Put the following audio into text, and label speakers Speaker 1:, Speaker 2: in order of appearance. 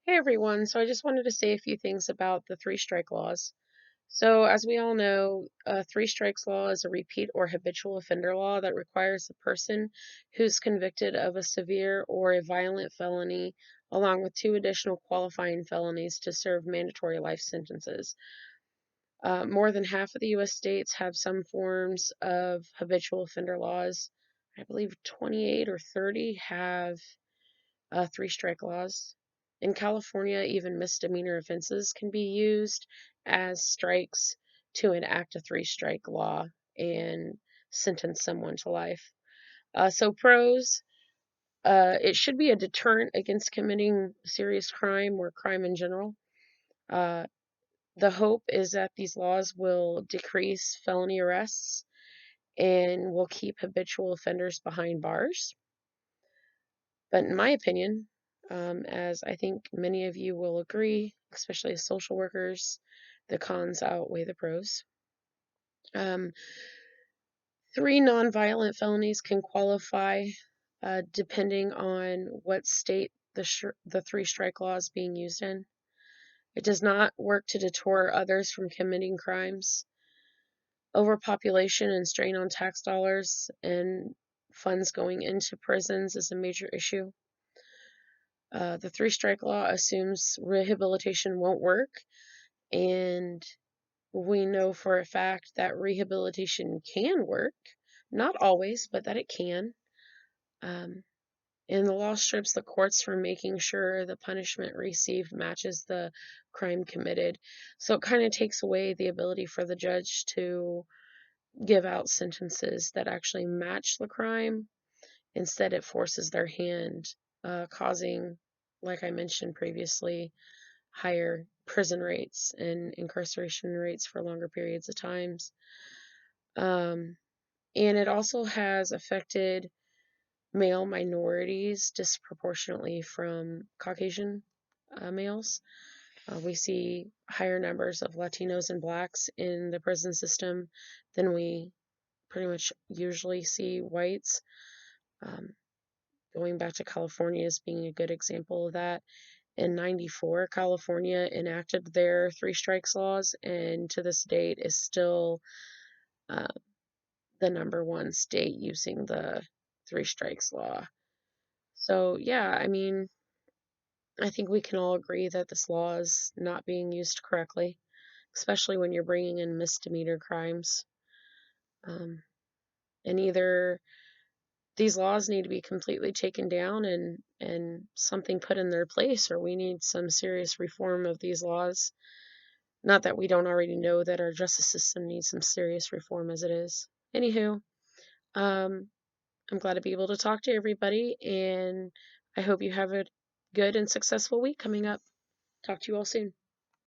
Speaker 1: Hey everyone, so I just wanted to say a few things about the three strike laws. So, as we all know, a three strikes law is a repeat or habitual offender law that requires a person who's convicted of a severe or a violent felony, along with two additional qualifying felonies, to serve mandatory life sentences. More than half of the U.S. states have some forms of habitual offender laws. I believe 28 or 30 have three strike laws. In California, even misdemeanor offenses can be used as strikes to enact a three strike law and sentence someone to life. So, pros, it should be a deterrent against committing serious crime or crime in general. Uh, the hope is that these laws will decrease felony arrests and will keep habitual offenders behind bars. But in my opinion, as I think many of you will agree, especially as social workers, the cons outweigh the pros. Um, Three nonviolent felonies can qualify depending on what state the three strike law is being used in. It does not work to deter others from committing crimes. Overpopulation and strain on tax dollars and funds going into prisons is a major issue. The three strike law assumes rehabilitation won't work, and we know for a fact that rehabilitation can work. Not always, but that it can. Um, and the law strips the courts from making sure the punishment received matches the crime committed. So it kind of takes away the ability for the judge to give out sentences that actually match the crime. Instead, it forces their hand, causing, like I mentioned previously, higher prison rates and incarceration rates for longer periods of times. Um, and it also has affected male minorities disproportionately from Caucasian males. We see higher numbers of Latinos and Blacks in the prison system than we pretty much usually see whites. Um, Going back to California as being a good example of that. In 94, California enacted their three strikes laws, and to this date is still uh, the number one state using the three strikes law. So, yeah, I mean, I think we can all agree that this law is not being used correctly, especially when you're bringing in misdemeanor crimes. Um, and either these laws need to be completely taken down and something put in their place, or we need some serious reform of these laws. Not that we don't already know that our justice system needs some serious reform as it is. Anywho, um, I'm glad to be able to talk to everybody, and I hope you have a good and successful week coming up. Talk to you all soon.